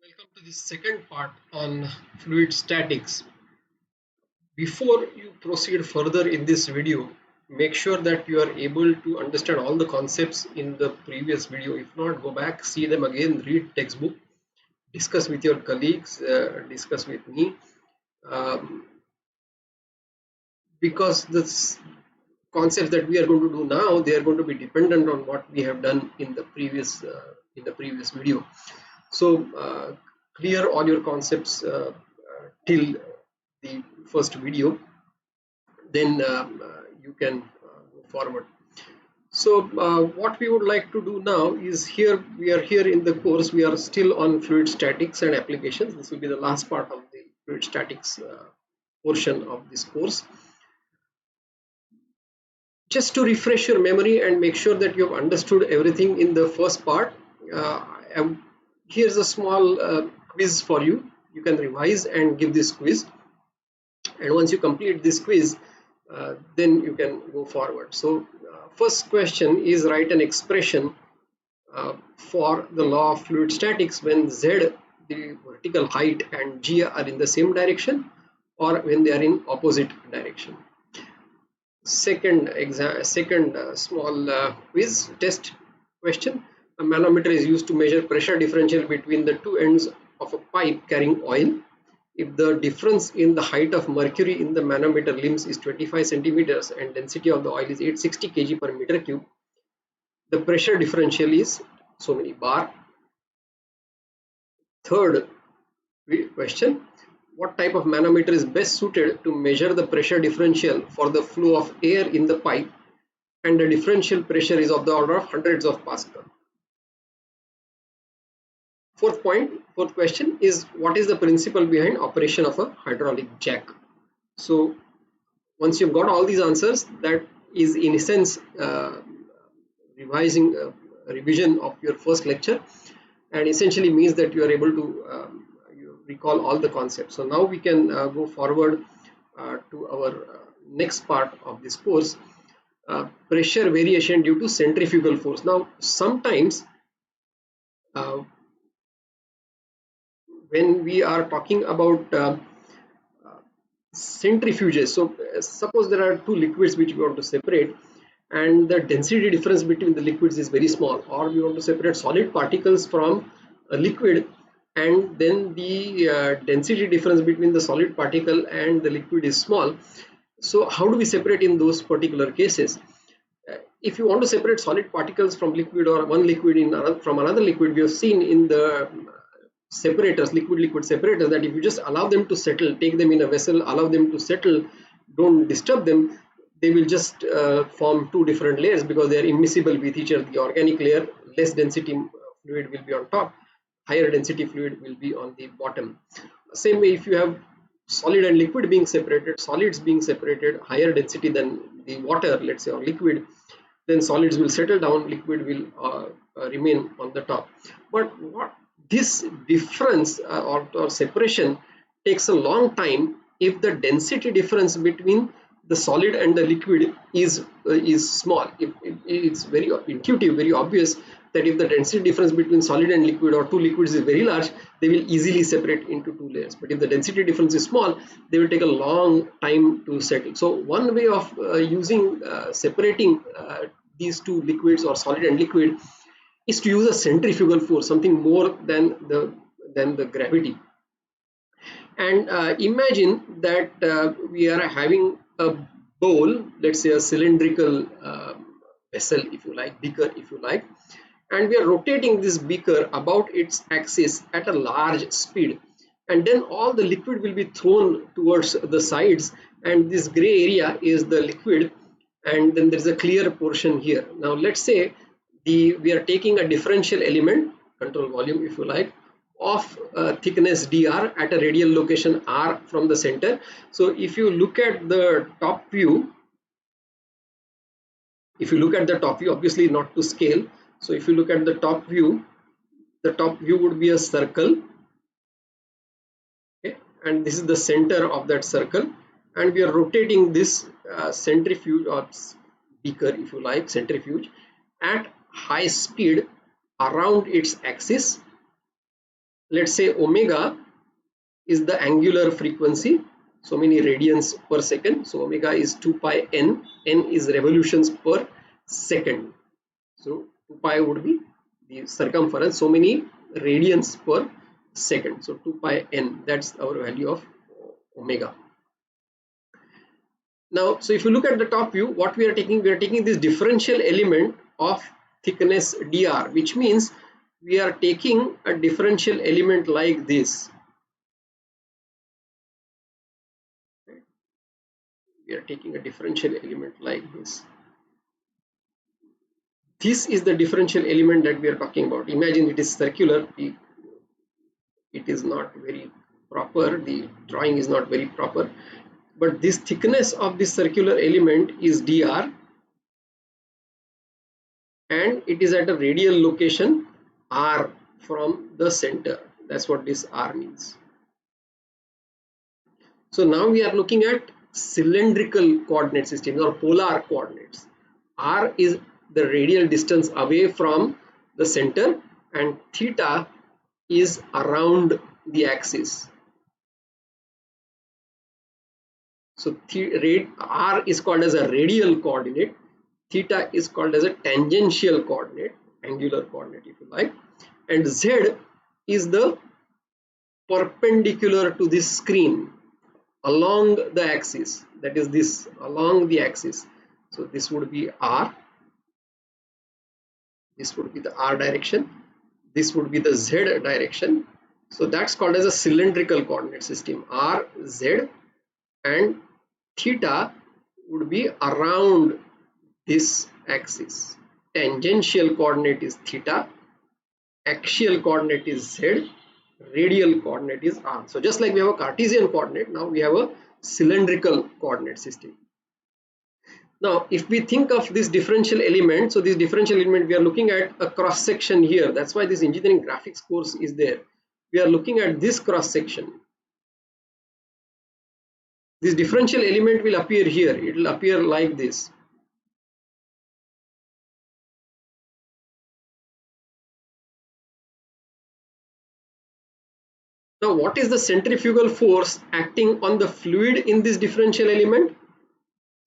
Welcome to the second part on fluid statics. Before you proceed further in this video, make sure that you are able to understand all the concepts in the previous video. If not, go back, see them again, read textbook, discuss with your colleagues, discuss with me, um, because the concepts that we are going to do now, they are going to be dependent on what we have done in the previous video. So clear all your concepts till the first video, then you can go forward. So what we would like to do now is, here we are here in the course, we are still on fluid statics and applications. This will be the last part of the fluid statics portion of this course. Just to refresh your memory and make sure that you have understood everything in the first part, uh, here's a small quiz for you. You can revise and give this quiz, and once you complete this quiz, then you can go forward. So first question is, write an expression for the law of fluid statics when z, the vertical height, and g are in the same direction, or when they are in opposite direction. Second small quiz test question. A manometer is used to measure pressure differential between the two ends of a pipe carrying oil. If the difference in the height of mercury in the manometer limbs is 25 centimeters and density of the oil is 860 kg per meter cube, the pressure differential is so many bar. Third question. What type of manometer is best suited to measure the pressure differential for the flow of air in the pipe, and the differential pressure is of the order of hundreds of Pascal? Fourth question is, what is the principle behind operation of a hydraulic jack? So once you've got all these answers, that is in a sense revising a revision of your first lecture, and essentially means that you are able to you recall all the concepts. So now we can go forward to our next part of this course, pressure variation due to centrifugal force. Now sometimes when we are talking about centrifuges, so suppose there are two liquids which we want to separate, and the density difference between the liquids is very small, or we want to separate solid particles from a liquid, and then the density difference between the solid particle and the liquid is small. So how do we separate in those particular cases? If you want to separate solid particles from liquid, or one liquid from another liquid, we have seen in the separators, liquid separators, that if you just allow them to settle, take them in a vessel, allow them to settle, don't disturb them, they will just form two different layers because they are immiscible with each other. The organic layer, less density fluid will be on top, higher density fluid will be on the bottom. Same way, if you have solid and liquid being separated, solids being separated higher density than the water, let's say, or liquid, then solids will settle down, liquid will remain on the top. But what this difference or separation takes a long time if the density difference between the solid and the liquid is small. It's very intuitive, very obvious that if the density difference between solid and liquid or two liquids is very large, they will easily separate into two layers. But if the density difference is small, they will take a long time to settle. So one way of separating these two liquids, or solid and liquid, is to use a centrifugal force, something more than the gravity. And imagine that we are having a bowl, let's say a cylindrical vessel, if you like, beaker, if you like, and we are rotating this beaker about its axis at a large speed, and then all the liquid will be thrown towards the sides, and this gray area is the liquid, and then there's a clear portion here. Now let's say we are taking a differential element, control volume if you like, of thickness dr at a radial location r from the center. So if you look at the top view, obviously not to scale, so if you look at the top view would be a circle, okay, and this is the center of that circle, and we are rotating this centrifuge, or beaker if you like, centrifuge, at high speed around its axis, let's say omega is the angular frequency, so many radians per second. So omega is 2 pi n, n is revolutions per second. So 2 pi would be the circumference, so many radians per second. So 2 pi n, that's our value of omega. Now, so if you look at the top view, what we are taking this differential element of thickness dr, which means we are taking a differential element like this. We are taking a differential element like this. This is the differential element that we are talking about. Imagine it is circular. It is not very proper. The drawing is not very proper. But this thickness of this circular element is dr, and it is at a radial location r from the center. That's what this r means. So now we are looking at cylindrical coordinate system or polar coordinates. R is the radial distance away from the center, and theta is around the axis. So r is called as a radial coordinate, theta is called as a tangential coordinate, angular coordinate if you like, and z is the perpendicular to this screen along the axis, that is this along the axis. So this would be r, this would be the r direction, this would be the z direction. So that's called as a cylindrical coordinate system. R, z, and theta would be around this axis. Tangential coordinate is theta, axial coordinate is z, radial coordinate is r. So just like we have a Cartesian coordinate, now we have a cylindrical coordinate system. Now if we think of this differential element, so this differential element, we are looking at a cross section here. That's why this engineering graphics course is there. We are looking at this cross section. This differential element will appear here. It will appear like this. Now what is the centrifugal force acting on the fluid in this differential element?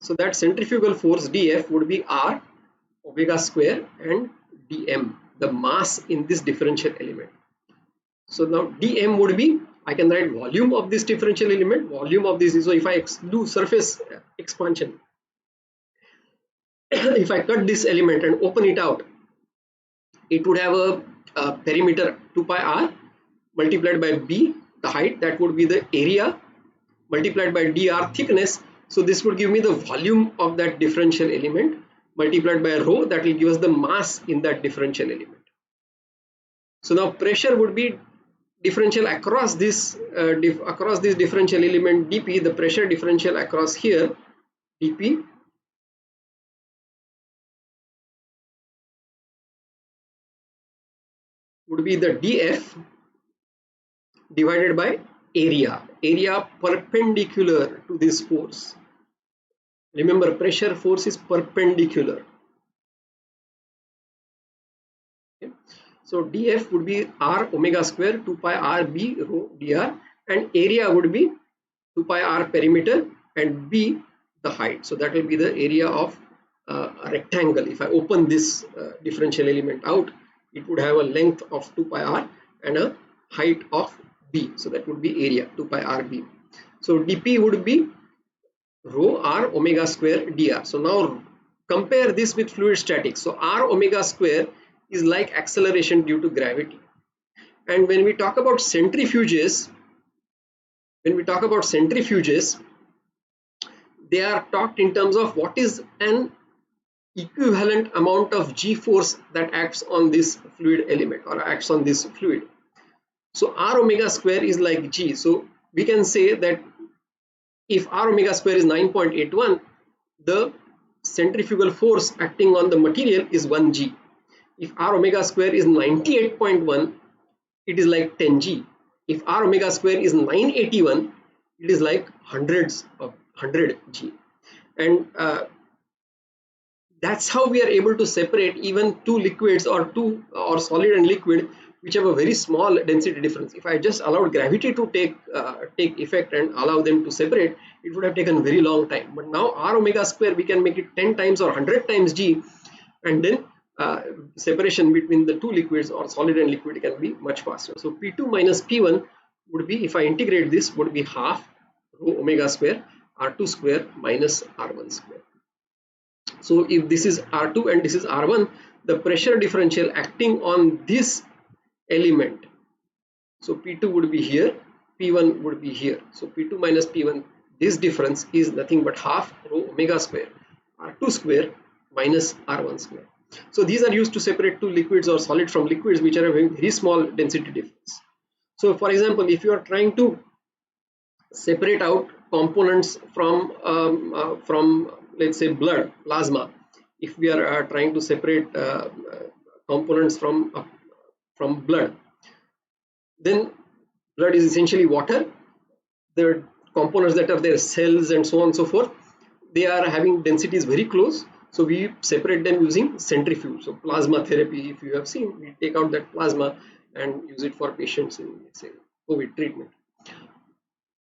So that centrifugal force dF would be r omega square and dm, the mass in this differential element. So now dm would be, I can write volume of this differential element, volume of this is, so if I do surface expansion, if I cut this element and open it out, it would have a perimeter 2 pi r multiplied by b, the height, that would be the area, multiplied by dr, thickness. So this would give me the volume of that differential element, multiplied by rho, that will give us the mass in that differential element. So now pressure would be differential across this differential element dp, the pressure differential across here dp would be the df divided by area perpendicular to this force. Remember, pressure force is perpendicular. Okay. So df would be r omega square 2 pi r b rho dr, and area would be 2 pi r perimeter and b the height. So that will be the area of a rectangle. If I open this differential element out, it would have a length of 2 pi r and a height of b. So that would be area 2 pi r b. So dp would be rho r omega square dr. So now compare this with fluid statics. So r omega square is like acceleration due to gravity. And when we talk about centrifuges, they are talked in terms of what is an equivalent amount of g force that acts on this fluid element or acts on this fluid. So r omega square is like g. So we can say that if r omega square is 9.81, the centrifugal force acting on the material is 1 g. If r omega square is 98.1, it is like 10 g. If r omega square is 981, it is like hundreds of 100 g. And that's how we are able to separate even two liquids or solid and liquid which have a very small density difference. If I just allowed gravity to take effect and allow them to separate, it would have taken a very long time. But now r omega square, we can make it 10 times or 100 times g, and then separation between the two liquids or solid and liquid can be much faster. So P2 minus P1 would be, if I integrate this, would be half rho omega square R2 square minus R1 square. So if this is R2 and this is R1, the pressure differential acting on this element, so P2 would be here, P1 would be here. So P2 minus P1, this difference is nothing but half rho omega square R2 square minus R1 square. So these are used to separate two liquids or solid from liquids which are having very small density difference. So for example, if you are trying to separate out components from let's say blood, plasma, if we are trying to separate components from blood, then blood is essentially water. The components that are there, cells and so on and so forth, they are having densities very close. So we separate them using centrifuge. So plasma therapy, if you have seen, we take out that plasma and use it for patients in, let's say, COVID treatment.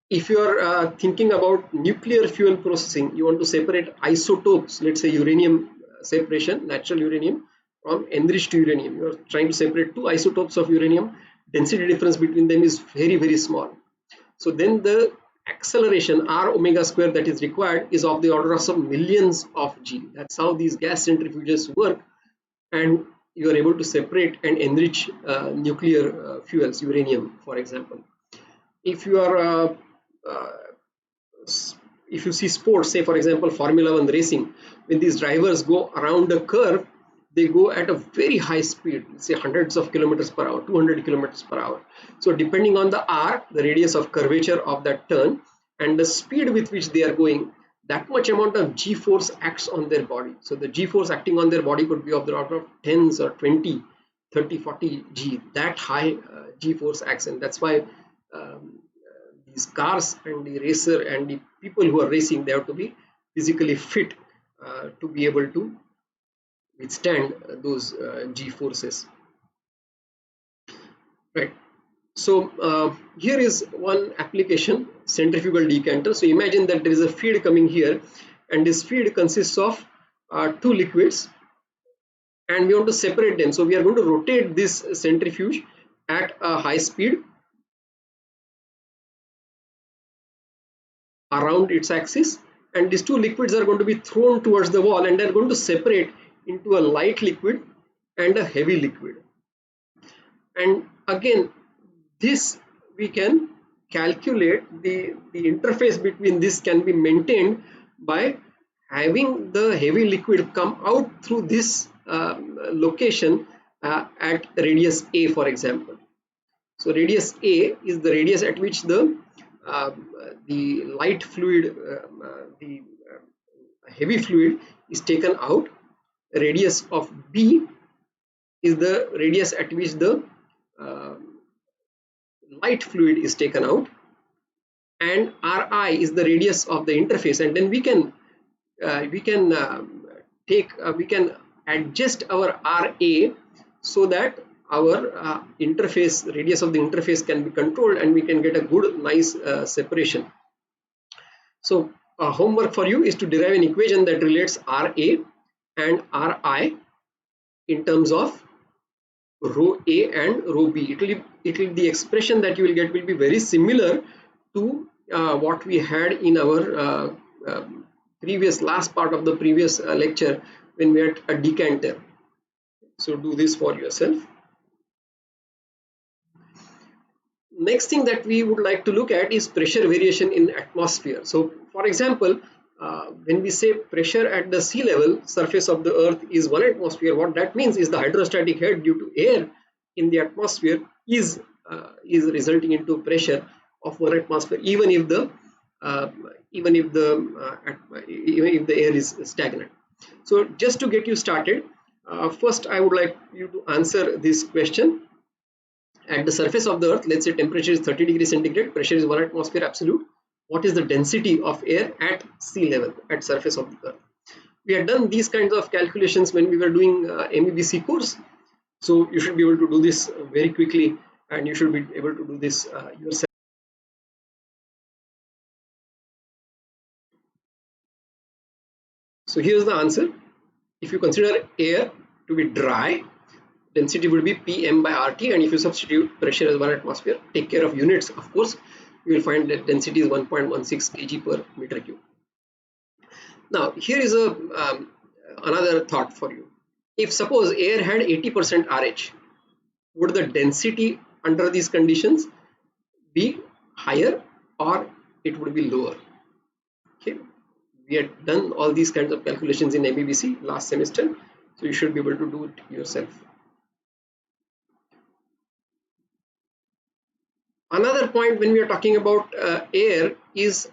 If you are thinking about nuclear fuel processing, you want to separate isotopes, let's say uranium separation, natural uranium from enriched uranium. You are trying to separate two isotopes of uranium. Density difference between them is very, very small. So then the acceleration r omega square that is required is of the order of some millions of g. That's how these gas centrifuges work, and you are able to separate and enrich nuclear fuels, uranium, for example. If you are if you see sports, say for example Formula 1 racing, when these drivers go around a curve, they go at a very high speed, say hundreds of kilometers per hour, 200 kilometers per hour. So depending on the r, the radius of curvature of that turn, and the speed with which they are going, that much amount of g-force acts on their body. So the g-force acting on their body could be of the order of tens or 20, 30, 40 g. That high g-force acts, and that's why these cars and the racer and the people who are racing, they have to be physically fit to be able to withstand those g forces, right? So here is one application, centrifugal decanter. So imagine that there is a feed coming here, and this feed consists of two liquids, and we want to separate them. So we are going to rotate this centrifuge at a high speed around its axis, and these two liquids are going to be thrown towards the wall, and they are going to separate into a light liquid and a heavy liquid. And again, this we can calculate, the interface between this can be maintained by having the heavy liquid come out through this location at radius a, for example. So radius a is the radius at which the light fluid, the heavy fluid is taken out. Radius of b is the radius at which the light fluid is taken out, and ri is the radius of the interface. And then we can adjust our ra so that our interface, radius of the interface, can be controlled, and we can get a good, nice separation. So homework for you is to derive an equation that relates ra and ri in terms of rho a and rho b. It will the expression that you will get will be very similar to what we had in our last part of the previous lecture when we had a decanter. So do this for yourself. Next thing that we would like to look at is pressure variation in atmosphere. So for example, when we say pressure at the sea level surface of the earth is 1 atmosphere, what that means is the hydrostatic head due to air in the atmosphere is resulting into pressure of 1 atmosphere, even if the air is stagnant. So just to get you started, first I would like you to answer this question. At the surface of the earth, let's say temperature is 30 degrees centigrade, pressure is 1 atmosphere absolute. What is the density of air at sea level, at surface of the earth? We had done these kinds of calculations when we were doing MEBC course, So you should be able to do this very quickly, and you should be able to do this yourself. So here's the answer. If you consider air to be dry, density would be Pm by RT, and if you substitute pressure as 1 atmosphere, take care of units, of course, you will find that density is 1.16 kg per meter cube. Now here is a another thought for you. If suppose air had 80% RH, would the density under these conditions be higher or it would be lower? Okay, we had done all these kinds of calculations in ABBC last semester, so you should be able to do it yourself. Another point when we are talking about air is,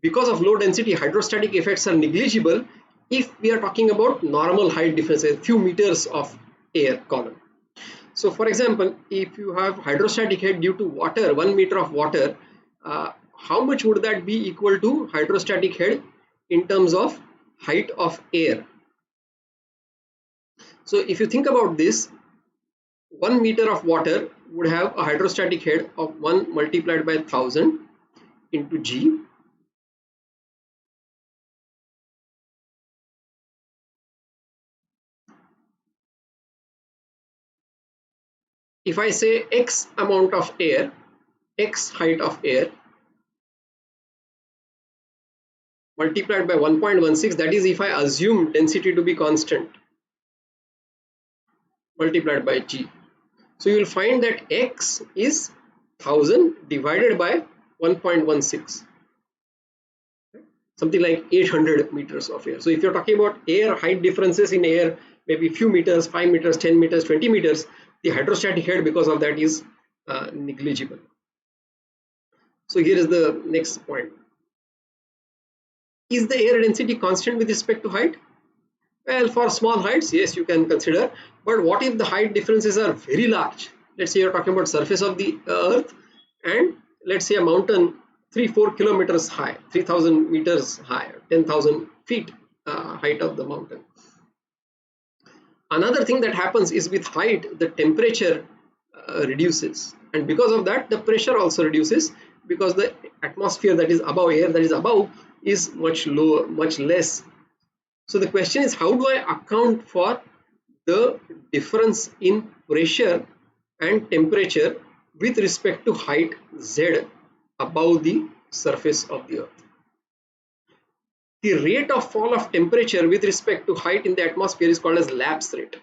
because of low density, hydrostatic effects are negligible if we are talking about normal height differences, few meters of air column. So for example, if you have hydrostatic head due to water, 1 meter of water, how much would that be equal to hydrostatic head in terms of height of air? So if you think about this, 1 meter of water would have a hydrostatic head of 1 multiplied by 1000 into G. If I say X amount of air, X height of air multiplied by 1.16, that is if I assume density to be constant, multiplied by G. So you will find that X is 1000 divided by 1.16, something like 800 meters of air. So if you're talking about air height differences in air, maybe few meters, 5 meters, 10 meters, 20 meters, the hydrostatic head because of that is negligible. So here is the next point. Is the air density constant with respect to height? Well, for small heights, yes, you can consider. But what if the height differences are very large? Let's say you're talking about surface of the earth, and let's say a mountain 3-4 kilometers high, 3000 meters high, 10,000 feet height of the mountain. Another thing that happens is with height, the temperature reduces, and because of that, the pressure also reduces, because the atmosphere that is above, air that is above, is much lower, much less. So the question is, how do I account for the difference in pressure and temperature with respect to height Z above the surface of the earth? The rate of fall of temperature with respect to height in the atmosphere is called as lapse rate.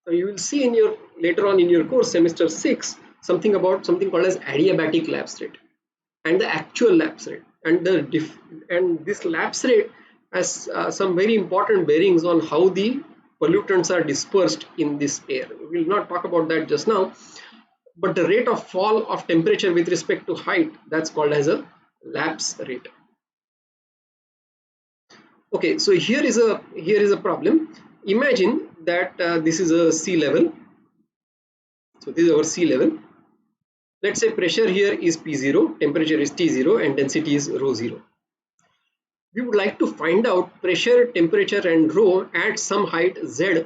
Now you will see in your later on in your course, semester 6, something about something called as adiabatic lapse rate and the actual lapse rate, and this lapse rate has some very important bearings on how the pollutants are dispersed in this air. We will not talk about that just now, but the rate of fall of temperature with respect to height, that's called as a lapse rate. Okay, so here is a problem. Imagine that this is a sea level. So this is our sea level. Let's say pressure here is P0, temperature is T0, and density is rho 0. We would like to find out pressure, temperature, and rho at some height Z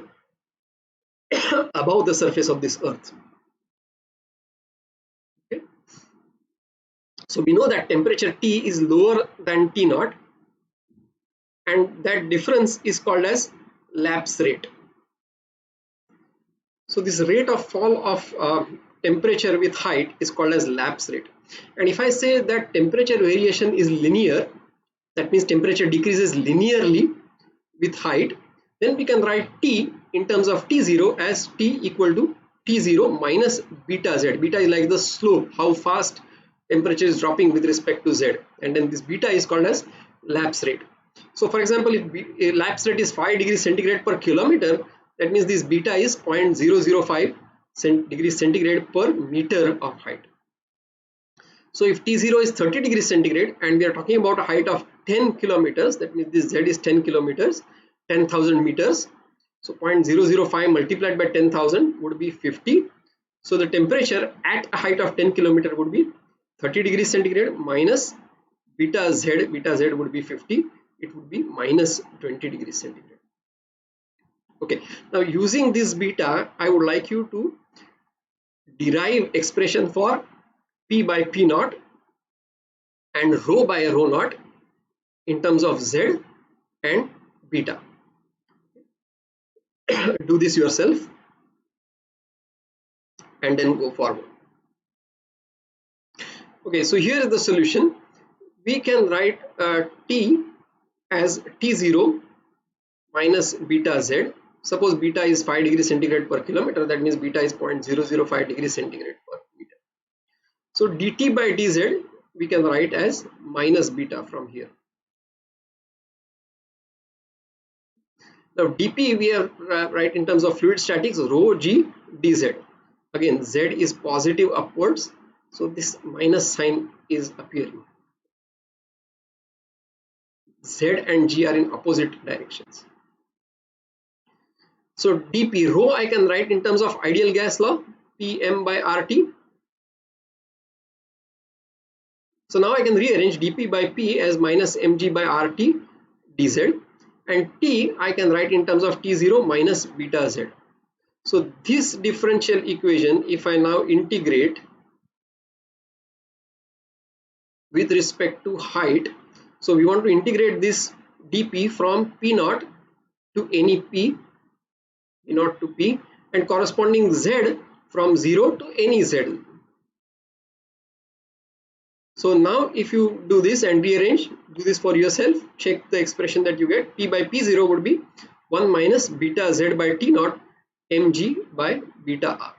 above the surface of this earth. Okay. So we know that temperature T is lower than T naught, and that difference is called as lapse rate. So this rate of fall of temperature with height is called as lapse rate. And if I say that temperature variation is linear, that means temperature decreases linearly with height, then we can write T in terms of T0 as T equal to T0 minus beta Z. Beta is like the slope, how fast temperature is dropping with respect to Z, and then this beta is called as lapse rate. So for example, if lapse rate is 5 degrees centigrade per kilometer, that means this beta is 0.005 degrees centigrade per meter of height. So if T0 is 30 degrees centigrade and we are talking about a height of 10 kilometers, that means this Z is 10 kilometers, 10,000 meters. So 0.005 multiplied by 10,000 would be 50. So the temperature at a height of 10 kilometer would be 30 degrees centigrade minus beta Z would be 50. It would be minus 20 degrees centigrade. Okay, now using this beta, I would like you to derive expression for P by P naught and rho by rho naught in terms of Z and beta. Do this yourself and then go forward. Okay, so here is the solution. We can write T as T0 minus beta Z. Suppose beta is 5 degrees centigrade per kilometer, that means beta is 0.005 degrees centigrade per meter. So dt by dz we can write as minus beta from here. Now dp we have write in terms of fluid statics rho g dz. Again z is positive upwards, so this minus sign is appearing. Z and g are in opposite directions. So dp rho I can write in terms of ideal gas law, Pm by RT. So now I can rearrange dp by p as minus mg by RT dz, and t I can write in terms of t0 minus beta z. So this differential equation, if I now integrate with respect to height, so we want to integrate this dp from p naught to any p naught to p, and corresponding z from 0 to any z. So now if you do this and rearrange, do this for yourself, check the expression that you get. P by P0 would be 1 minus beta Z by T naught mg by beta R.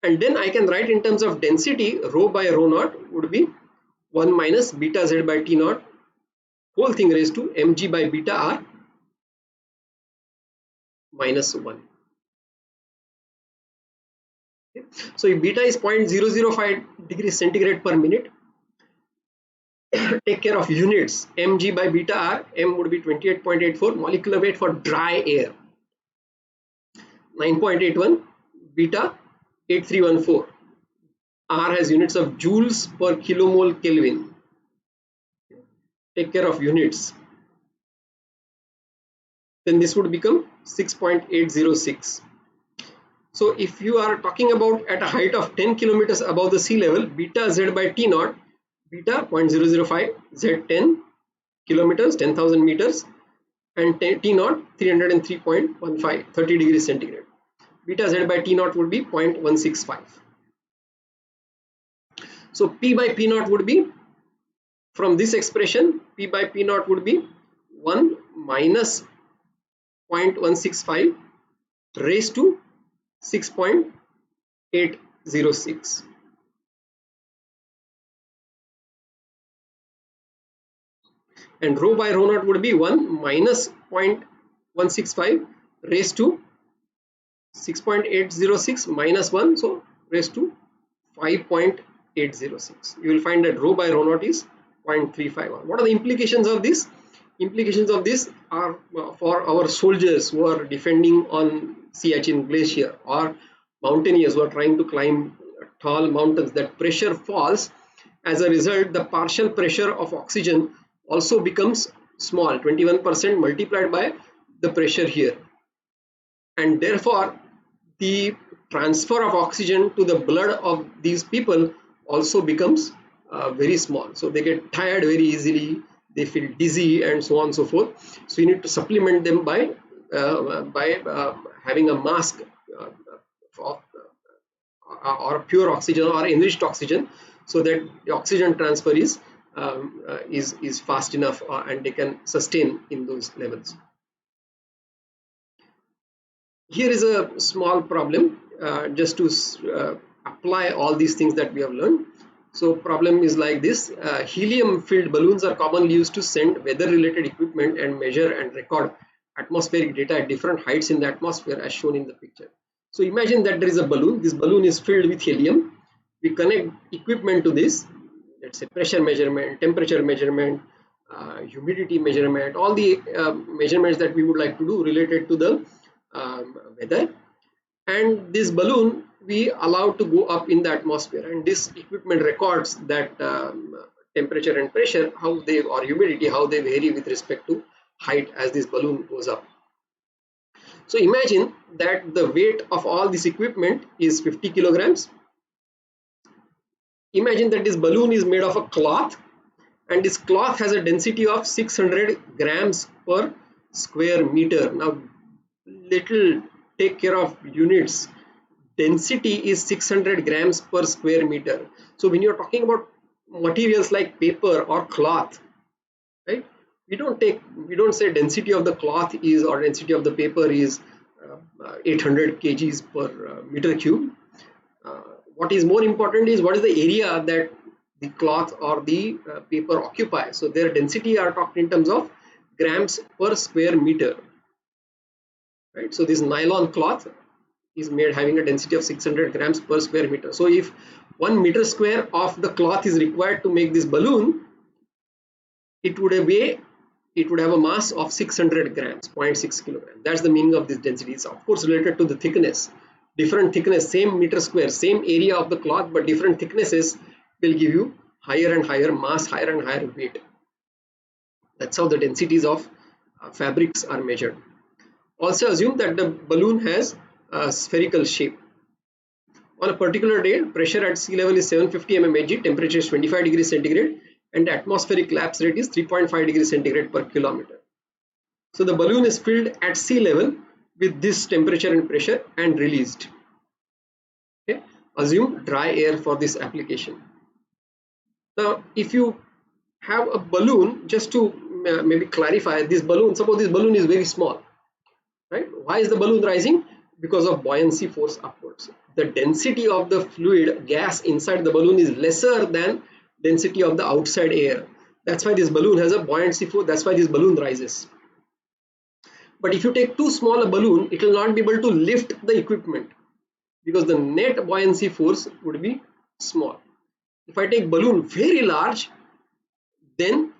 And then I can write in terms of density, rho by rho naught would be 1 minus beta Z by T naught whole thing raised to mg by beta R minus 1. Okay. So if beta is 0.005 degrees centigrade per minute, take care of units. Mg by beta R, M would be 28.84, molecular weight for dry air 9.81, beta 8314. R has units of joules per kilomole Kelvin. Take care of units. Then this would become 6.806. So if you are talking about at a height of 10 kilometers above the sea level, beta Z by T naught, beta 0.005, Z 10 kilometers, 10,000 meters, and T naught 303.15, 30 degrees centigrade. Beta Z by T naught would be 0.165. So P by P naught would be, from this expression, P by P naught would be 1 minus 0.165 raised to 6.806. And rho by rho naught would be 1 minus 0.165 raised to 6.806 minus 1, so raised to 5.806. You will find that rho by rho naught is 0.351. What are the implications of this? Implications of this are for our soldiers who are defending on Siachen glacier, or mountaineers who are trying to climb tall mountains, that pressure falls. As a result, the partial pressure of oxygen also becomes small, 21% multiplied by the pressure here, and therefore the transfer of oxygen to the blood of these people also becomes very small. So they get tired very easily, they feel dizzy, and so on and so forth. So you need to supplement them by having a mask or pure oxygen or enriched oxygen, so that the oxygen transfer is fast enough and they can sustain in those levels. Here is a small problem just to apply all these things that we have learned. So problem is like this: helium filled balloons are commonly used to send weather related equipment and measure and record atmospheric data at different heights in the atmosphere, as shown in the picture. So imagine that there is a balloon. This balloon is filled with helium. We connect equipment to this, let's say pressure measurement, temperature measurement, humidity measurement, all the measurements that we would like to do related to the weather. And this balloon we allow to go up in the atmosphere, and this equipment records that temperature and pressure, how they, or humidity, how they vary with respect to height as this balloon goes up. So imagine that the weight of all this equipment is 50 kilograms. Imagine that this balloon is made of a cloth, and this cloth has a density of 600 grams per square meter. Now, little take care of units. Density is 600 grams per square meter. So when you're talking about materials like paper or cloth, right, we don't say density of the cloth is, or density of the paper is 800 kgs per meter cube. What is more important is what is the area that the cloth or the paper occupies. So their density are talked in terms of grams per square meter, right? So this nylon cloth is made having a density of 600 grams per square meter. So if 1 meter square of the cloth is required to make this balloon, it would have a mass of 600 grams, 0.6 kilograms. That's the meaning of this density. It's of course related to the thickness. Different thickness, same meter square, same area of the cloth, but different thicknesses will give you higher and higher mass, higher and higher weight. That's how the densities of fabrics are measured. Also assume that the balloon has a spherical shape. On a particular day, pressure at sea level is 750 mmHg, temperature is 25 degrees centigrade, and the atmospheric lapse rate is 3.5 degrees centigrade per kilometer. So the balloon is filled at sea level with this temperature and pressure and released. Okay. Assume dry air for this application. Now, if you have a balloon, just to maybe clarify, this balloon, suppose this balloon is very small, right? Why is the balloon rising? Because of buoyancy force upwards. The density of the fluid gas inside the balloon is lesser than density of the outside air. That's why this balloon has a buoyancy force. That's why this balloon rises. But if you take too small a balloon, it will not be able to lift the equipment because the net buoyancy force would be small. If I take balloon very large, then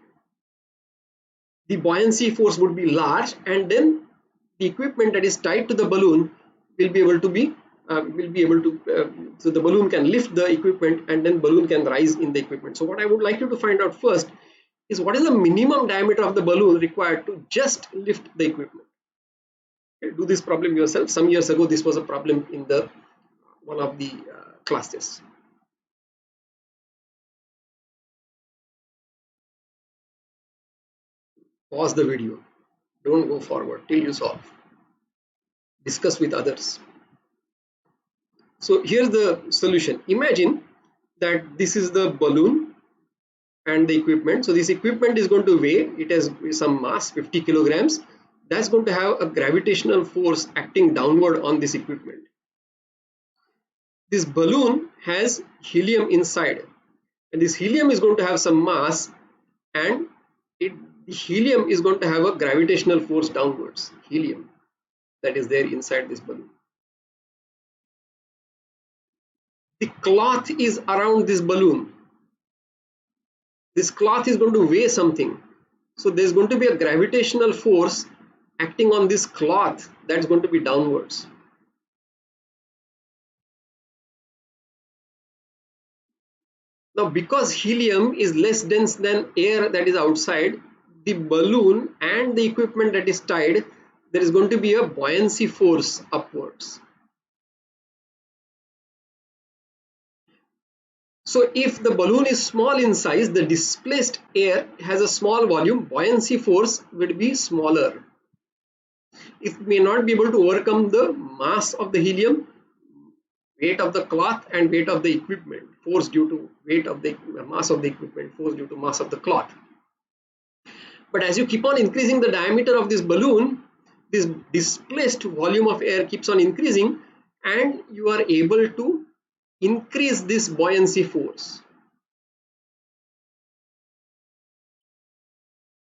the buoyancy force would be large, and then the equipment that is tied to the balloon will be able to so the balloon can lift the equipment, and then balloon can rise in the equipment. So what I would like you to find out first is what is the minimum diameter of the balloon required to just lift the equipment. Okay, do this problem yourself. Some years ago this was a problem in the one of the classes. Pause the video, don't go forward till you solve. Discuss with others. So here's the solution. Imagine that this is the balloon and the equipment. So this equipment is going to weigh, it has some mass, 50 kilograms. That's going to have a gravitational force acting downward on this equipment. This balloon has helium inside, and this helium is going to have some mass, and the helium is going to have a gravitational force downwards. Helium that is there inside this balloon. The cloth is around this balloon. This cloth is going to weigh something. So there's going to be a gravitational force acting on this cloth that's going to be downwards. Now, because helium is less dense than air that is outside, the balloon and the equipment that is tied, there is going to be a buoyancy force upwards. So if the balloon is small in size, the displaced air has a small volume, buoyancy force will be smaller. It may not be able to overcome the mass of the helium, weight of the cloth, and weight of the equipment, force due to weight of the mass of the equipment, force due to mass of the cloth. But as you keep on increasing the diameter of this balloon, this displaced volume of air keeps on increasing, and you are able to increase this buoyancy force.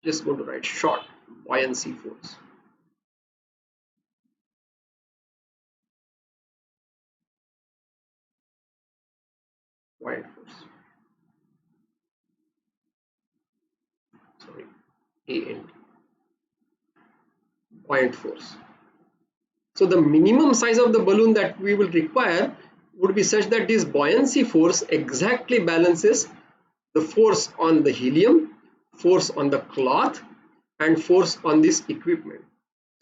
Just going to write short buoyancy force. Buoyant force. Sorry, AND. Buoyant force. So the minimum size of the balloon that we will require would be such that this buoyancy force exactly balances the force on the helium, force on the cloth, and force on this equipment.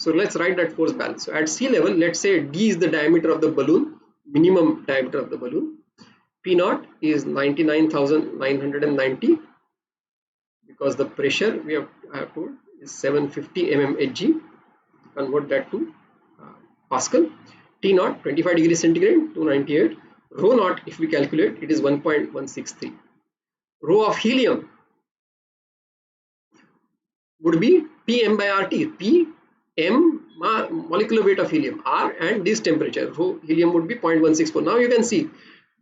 So let's write that force balance. So at sea level, let's say d is the diameter of the balloon, minimum diameter of the balloon. P naught is 99,990 because the pressure we have told is 750 mmHg. Convert that to Pascal. T naught 25 degrees centigrade 298. Rho naught, if we calculate, it is 1.163. Rho of helium would be Pm by RT. P m molecular weight of helium, R, and this temperature. Rho helium would be 0.164. Now you can see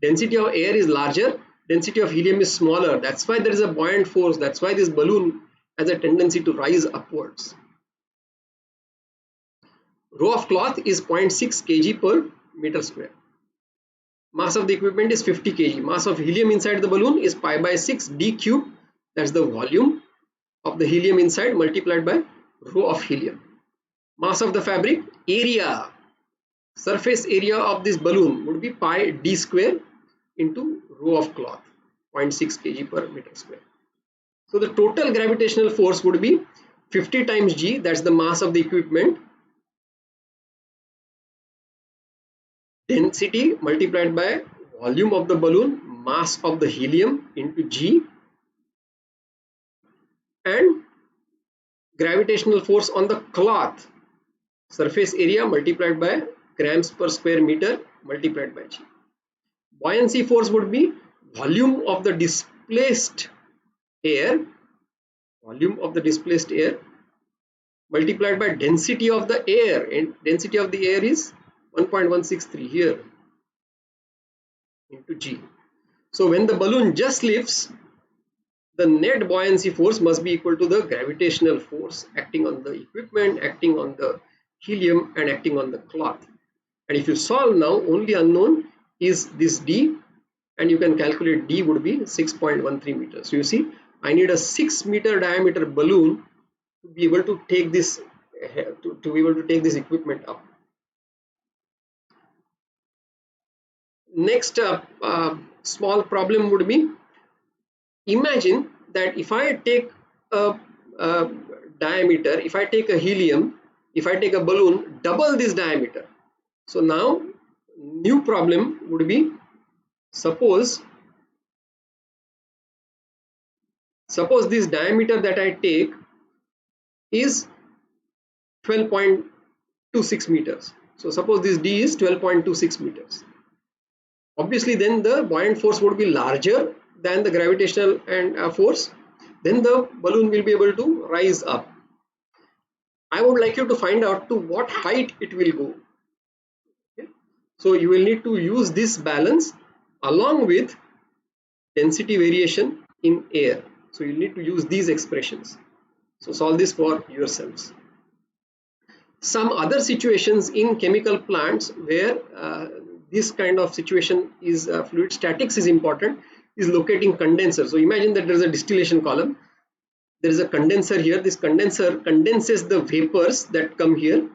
density of air is larger, density of helium is smaller. That's why there is a buoyant force. That's why this balloon has a tendency to rise upwards. Rho of cloth is 0.6 kg per meter square. Mass of the equipment is 50 kg. Mass of helium inside the balloon is pi by 6 d cube. That's the volume of the helium inside multiplied by rho of helium. Mass of the fabric, area, surface area of this balloon would be pi d square into rho of cloth, 0.6 kg per meter square. So the total gravitational force would be 50 times g, that's the mass of the equipment, density multiplied by volume of the balloon, mass of the helium into g, and gravitational force on the cloth, surface area multiplied by grams per square meter multiplied by g. Buoyancy force would be volume of the displaced air, multiplied by density of the air, and density of the air is 1.163 here into g. So when the balloon just lifts, the net buoyancy force must be equal to the gravitational force acting on the equipment, acting on the helium, and acting on the cloth. And if you solve now, only unknown is this d, and you can calculate d would be 6.13 meters. So you see, I need a 6 meter diameter balloon to be able to take this equipment up. Next small problem would be, imagine that if I take a diameter, if I take a helium, if I take a balloon double this diameter. So now new problem would be, suppose this diameter that I take is 12.26 meters. So suppose this d is 12.26 meters. Obviously then the buoyant force would be larger than the gravitational and force. Then the balloon will be able to rise up. I would like you to find out to what height it will go. Okay. So you will need to use this balance along with density variation in air. So you need to use these expressions. So solve this for yourselves. Some other situations in chemical plants where this kind of situation is fluid statics is important, is locating condenser. So imagine that there is a distillation column. There is a condenser here. This condenser condenses the vapors that come here,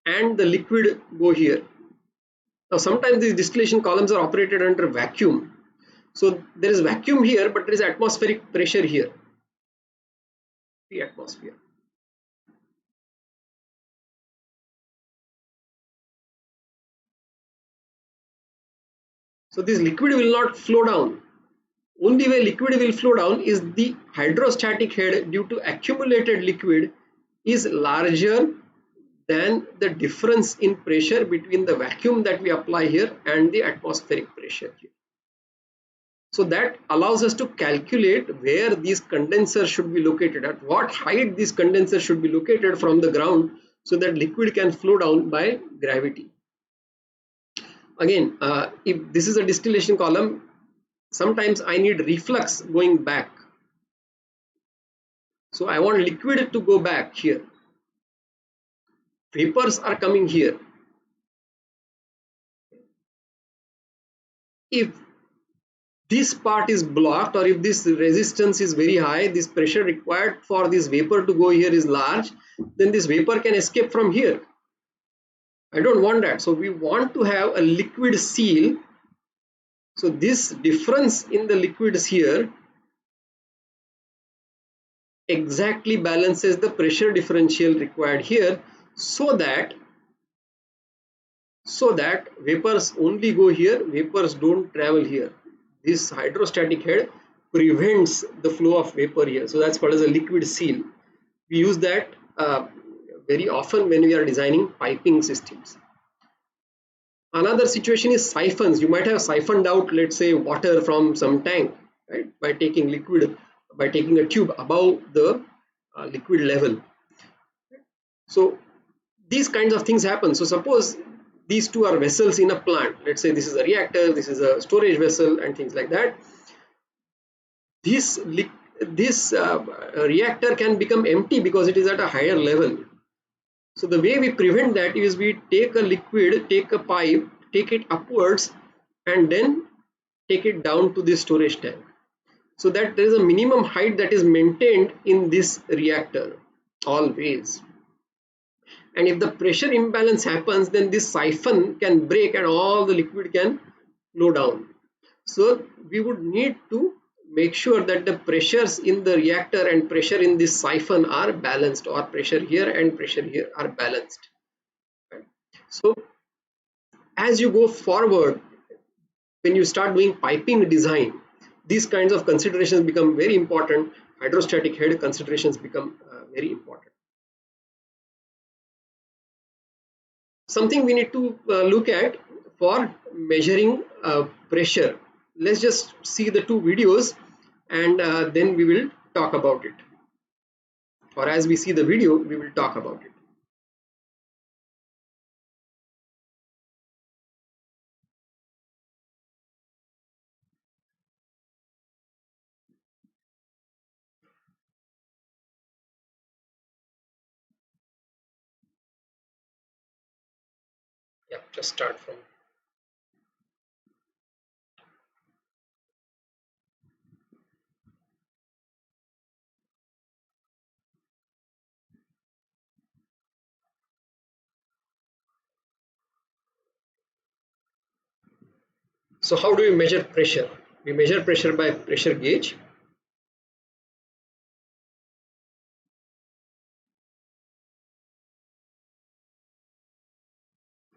and the liquid go here. Now sometimes these distillation columns are operated under vacuum. So there is vacuum here, but there is atmospheric pressure here. The atmosphere. So this liquid will not flow down. Only way liquid will flow down is the hydrostatic head, due to accumulated liquid is larger than the difference in pressure between the vacuum that we apply here and the atmospheric pressure here. So that allows us to calculate where these condensers should be located, at what height these condensers should be located from the ground, so that liquid can flow down by gravity. Again, if this is a distillation column, sometimes I need reflux going back. So I want liquid to go back here. Vapors are coming here. If this part is blocked, or if this resistance is very high, this pressure required for this vapor to go here is large, then this vapor can escape from here. I don't want that. So we want to have a liquid seal. So this difference in the liquids here exactly balances the pressure differential required here. so that vapors only go here, vapors don't travel here. This hydrostatic head prevents the flow of vapor here, so that's called as a liquid seal. We use that very often when we are designing piping systems. Another situation is siphons. You might have siphoned out, let's say, water from some tank, right, by taking a tube above the liquid level. So these kinds of things happen. So suppose these two are vessels in a plant. Let's say this is a reactor, this is a storage vessel, and things like that. This reactor can become empty because it is at a higher level. So the way we prevent that is we take a liquid, take a pipe, take it upwards, and then take it down to the storage tank, so that there is a minimum height that is maintained in this reactor always. And if the pressure imbalance happens, then this siphon can break and all the liquid can flow down. So we would need to make sure that the pressures in the reactor and pressure in this siphon are balanced, or pressure here and pressure here are balanced. Right? So as you go forward, when you start doing piping design, these kinds of considerations become very important. Hydrostatic head considerations become very important. Something we need to look at for measuring pressure. Let's just see the two videos, and then we will talk about it. Or as we see the video, we will talk about it. Yeah, just start from. So how do we measure pressure? We measure pressure by pressure gauge.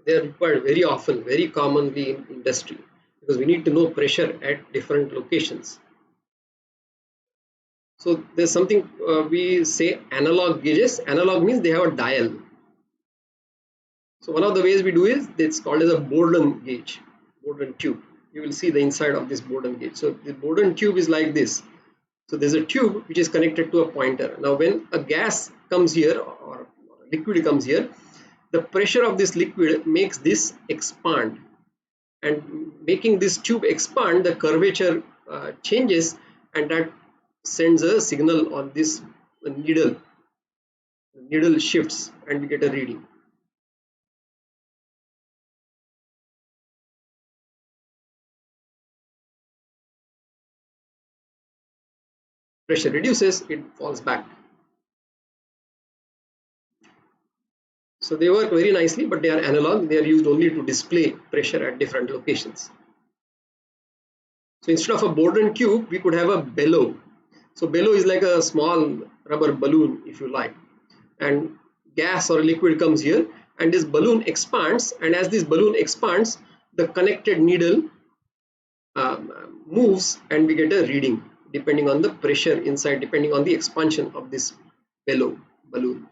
They are required very often, very commonly in industry, because we need to know pressure at different locations. So there's something we say analog gauges. Analog means they have a dial. So one of the ways we do is it's called as a Bourdon gauge, Bourdon tube. You will see the inside of this Bourdon gauge. So the Bourdon tube is like this. So there's a tube which is connected to a pointer. Now when a gas comes here or liquid comes here, the pressure of this liquid makes this expand, and making this tube expand, the curvature changes, and that sends a signal on this needle. The needle shifts and we get a reading. Pressure reduces, it falls back. So they work very nicely, but they are analog. They are used only to display pressure at different locations. So instead of a Bourdon tube, we could have a bellow. So bellow is like a small rubber balloon, if you like, and gas or liquid comes here, and this balloon expands, and as this balloon expands, the connected needle moves, and we get a reading depending on the pressure inside, depending on the expansion of this bellow balloon.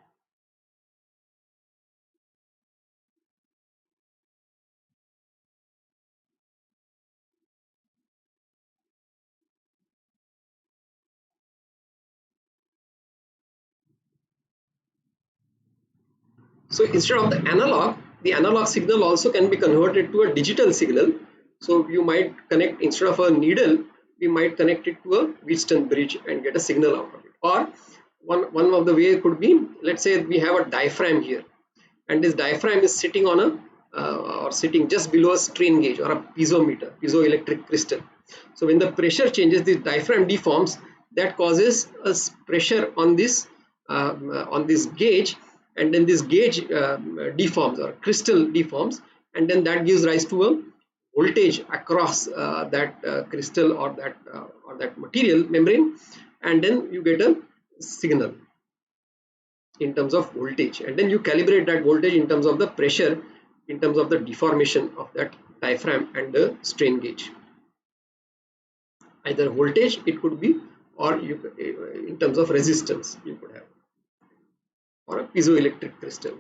So instead of the analog signal also can be converted to a digital signal. So you might connect, instead of a needle, we might connect it to a Wheatstone bridge and get a signal out of it. Or one of the way could be, let's say we have a diaphragm here, and this diaphragm is sitting on a or sitting just below a strain gauge or a piezoelectric crystal. So when the pressure changes, the diaphragm deforms. That causes a pressure on this gauge, and then this gauge deforms, or crystal deforms, and then that gives rise to a voltage across that crystal or that material membrane, and then you get a signal. in terms of voltage, and then you calibrate that voltage in terms of the pressure, in terms of the deformation of that diaphragm and the strain gauge. Either voltage it could be, or you in terms of resistance you could have, or a piezoelectric crystal,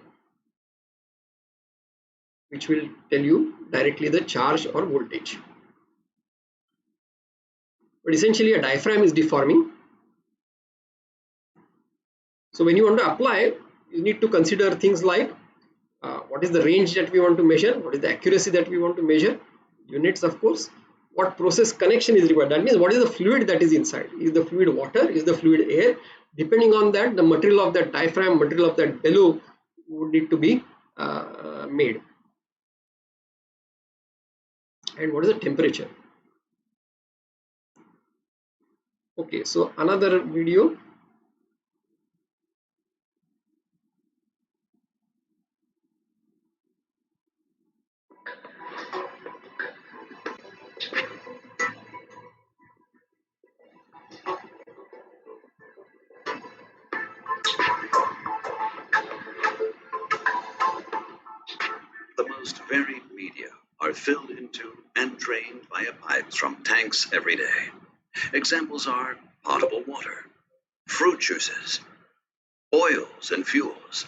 which will tell you directly the charge or voltage. But essentially a diaphragm is deforming. So when you want to apply, you need to consider things like what is the range that we want to measure, what is the accuracy that we want to measure, units of course, what process connection is required. That means what is the fluid that is inside. Is the fluid water, is the fluid air? Depending on that, the material of that diaphragm, material of that bellow would need to be made. And what is the temperature? Okay, so another video. The most varied media are filled into and drained via pipes from tanks every day. Examples are potable water, fruit juices, oils and fuels,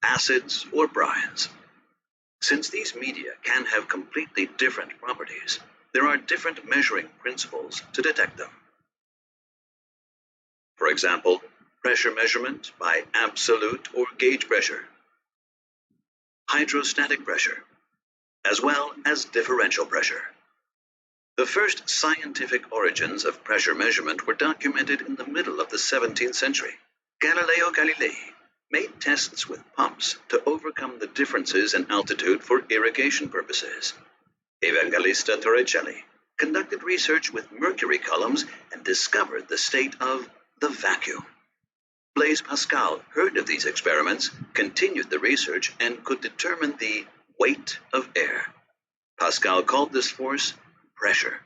acids or brines. Since these media can have completely different properties, there are different measuring principles to detect them. For example, pressure measurement by absolute or gauge pressure, hydrostatic pressure, as well as differential pressure. The first scientific origins of pressure measurement were documented in the middle of the 17th century. Galileo Galilei made tests with pumps to overcome the differences in altitude for irrigation purposes. Evangelista Torricelli conducted research with mercury columns and discovered the state of the vacuum. Blaise Pascal heard of these experiments, continued the research, and could determine the weight of air. Pascal called this force pressure,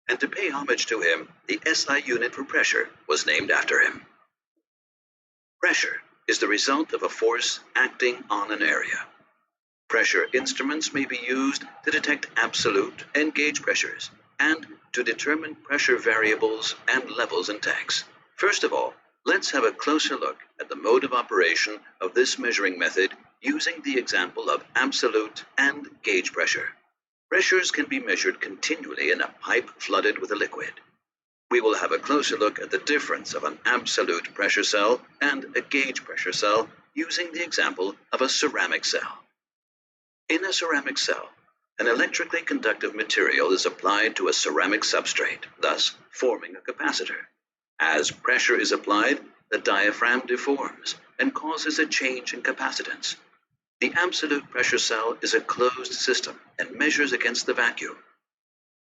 and to pay homage to him, the SI unit for pressure was named after him. Pressure is the result of a force acting on an area. Pressure instruments may be used to detect absolute and gauge pressures, and to determine pressure variables and levels in tanks. First of all, let's have a closer look at the mode of operation of this measuring method using the example of absolute and gauge pressure. Pressures can be measured continually in a pipe flooded with a liquid. We will have a closer look at the difference of an absolute pressure cell and a gauge pressure cell using the example of a ceramic cell. In a ceramic cell, an electrically conductive material is applied to a ceramic substrate, thus forming a capacitor. As pressure is applied, the diaphragm deforms and causes a change in capacitance. The absolute pressure cell is a closed system and measures against the vacuum.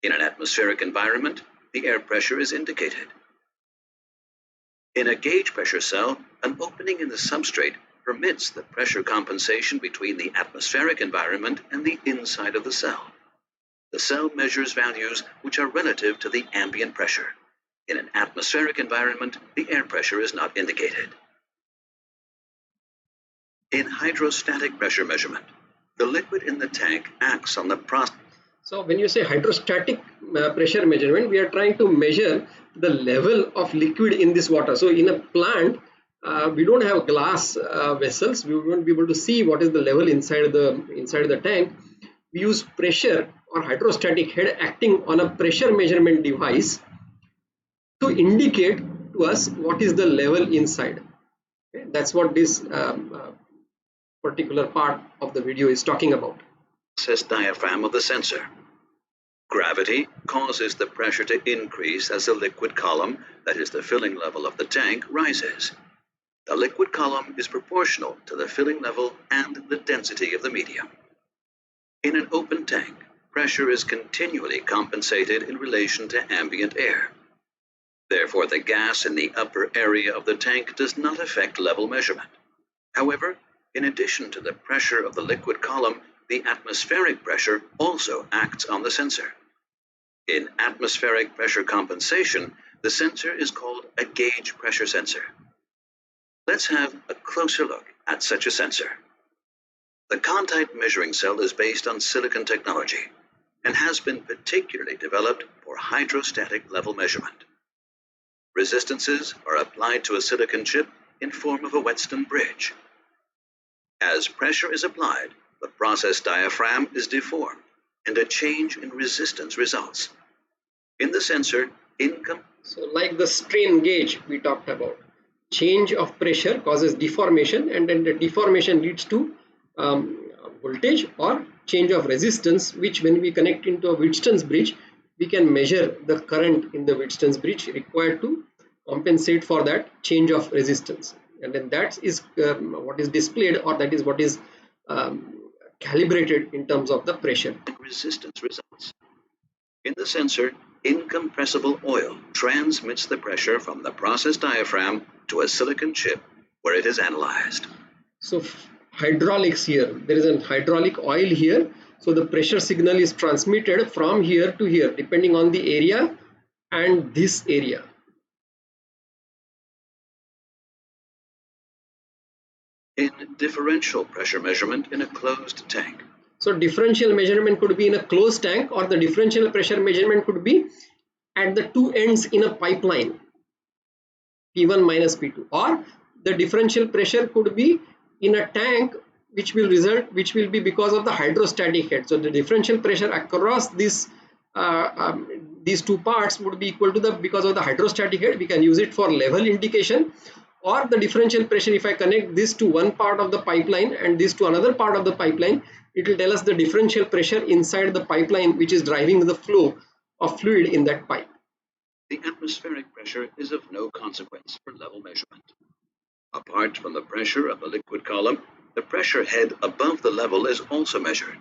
In an atmospheric environment, the air pressure is indicated. In a gauge pressure cell, an opening in the substrate permits the pressure compensation between the atmospheric environment and the inside of the cell. The cell measures values which are relative to the ambient pressure. In an atmospheric environment, the air pressure is not indicated. In hydrostatic pressure measurement, the liquid in the tank acts on the process. So when you say hydrostatic pressure measurement, we are trying to measure the level of liquid in this water. So in a plant, we don't have glass vessels. We won't be able to see what is the level inside the tank. We use pressure or hydrostatic head acting on a pressure measurement device to indicate to us what is the level inside. Okay? That's what this particular part of the video is talking about. Diaphragm of the sensor. Gravity causes the pressure to increase as the liquid column, that is the filling level of the tank, rises. The liquid column is proportional to the filling level and the density of the medium. In an open tank, pressure is continually compensated in relation to ambient air. Therefore, the gas in the upper area of the tank does not affect level measurement. However, in addition to the pressure of the liquid column, the atmospheric pressure also acts on the sensor. In atmospheric pressure compensation, the sensor is called a gauge pressure sensor. Let's have a closer look at such a sensor. The Contact measuring cell is based on silicon technology and has been particularly developed for hydrostatic level measurement. Resistances are applied to a silicon chip in form of a whetstone bridge. As pressure is applied, the process diaphragm is deformed and a change in resistance results. In the sensor, So like the strain gauge we talked about, change of pressure causes deformation, and then the deformation leads to voltage or change of resistance, which when we connect into a Wheatstone's bridge, we can measure the current in the Wheatstone's bridge required to compensate for that change of resistance. And then that is what is displayed, or that is what is calibrated in terms of the pressure. Resistance results. In the sensor, incompressible oil transmits the pressure from the process diaphragm to a silicon chip where it is analyzed. So hydraulics here, there is a hydraulic oil here, so the pressure signal is transmitted from here to here depending on the area and this area. In differential pressure measurement in a closed tank. So differential measurement could be in a closed tank, or the differential pressure measurement could be at the two ends in a pipeline, P1 minus P2, or the differential pressure could be in a tank which will be because of the hydrostatic head. So the differential pressure across these two parts would be equal to the, because of the hydrostatic head, we can use it for level indication. Or the differential pressure, if I connect this to one part of the pipeline and this to another part of the pipeline, it will tell us the differential pressure inside the pipeline which is driving the flow of fluid in that pipe. The atmospheric pressure is of no consequence for level measurement. Apart from the pressure of the liquid column, the pressure head above the level is also measured.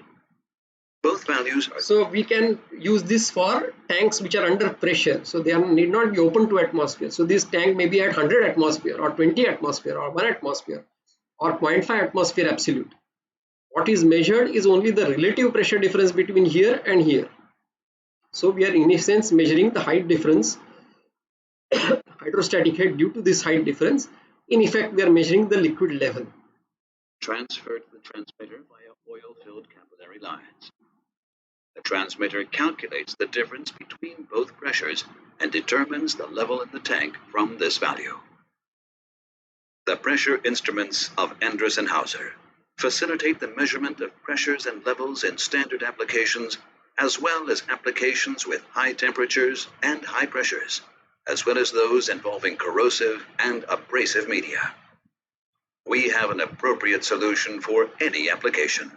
Both values are... So we can use this for tanks which are under pressure. So they need not be open to atmosphere. So this tank may be at 100 atmosphere or 20 atmosphere or 1 atmosphere or 0.5 atmosphere absolute. What is measured is only the relative pressure difference between here and here. So we are in a sense measuring the height difference, hydrostatic head due to this height difference. In effect, we are measuring the liquid level. Transferred to the transmitter via oil-filled capillary lines. The transmitter calculates the difference between both pressures and determines the level in the tank from this value. The pressure instruments of Endress and Hauser facilitate the measurement of pressures and levels in standard applications, as well as applications with high temperatures and high pressures, as well as those involving corrosive and abrasive media. We have an appropriate solution for any application.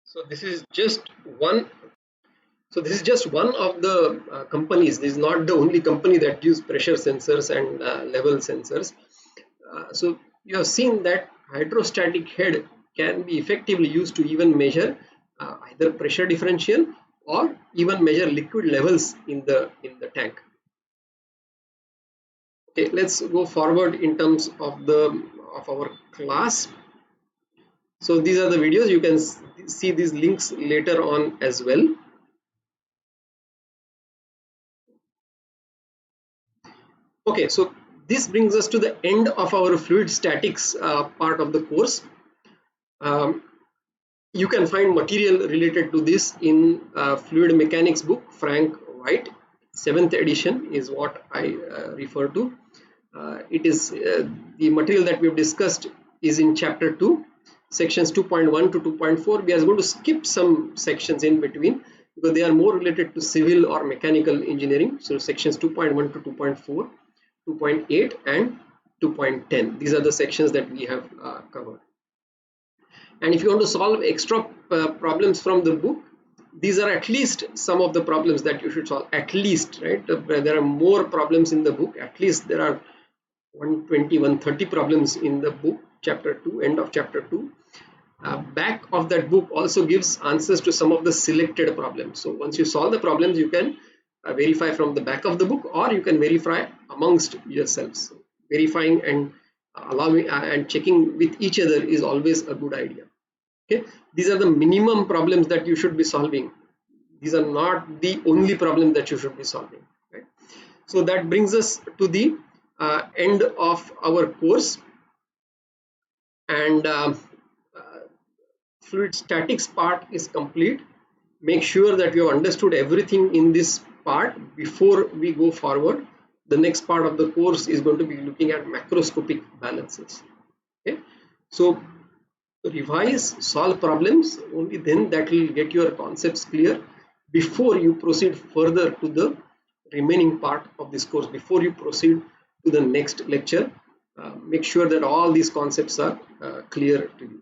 So this is just one. So this is just one of the companies. This is not the only company that use pressure sensors and level sensors. So you have seen that hydrostatic head can be effectively used to even measure either pressure differential or even measure liquid levels in the tank. Okay, let's go forward in terms of our class. So these are the videos. You can see these links later on as well. Okay, so this brings us to the end of our fluid statics part of the course. You can find material related to this in fluid mechanics book, Frank White, 7th edition is what I refer to. It is the material that we've discussed is in chapter 2, sections 2.1 to 2.4. We are going to skip some sections in between because they are more related to civil or mechanical engineering. So sections 2.1 to 2.4, 2.8 and 2.10. These are the sections that we have covered. And if you want to solve extra problems from the book, these are at least some of the problems that you should solve, at least, right? There are more problems in the book. At least there are 120, 130 problems in the book, chapter 2, end of chapter 2. Back of that book also gives answers to some of the selected problems. So once you solve the problems, you can verify from the back of the book, or you can verify amongst yourselves. Verifying and allowing and checking with each other is always a good idea. Okay, these are the minimum problems that you should be solving. These are not the only problem that you should be solving, right? So that brings us to the end of our course, and fluid statics part is complete. Make sure that you have understood everything in this part before we go forward. The next part of the course is going to be looking at macroscopic balances. Okay, so revise, solve problems, only then that will get your concepts clear before you proceed further to the remaining part of this course. Before you proceed to the next lecture, make sure that all these concepts are clear to you.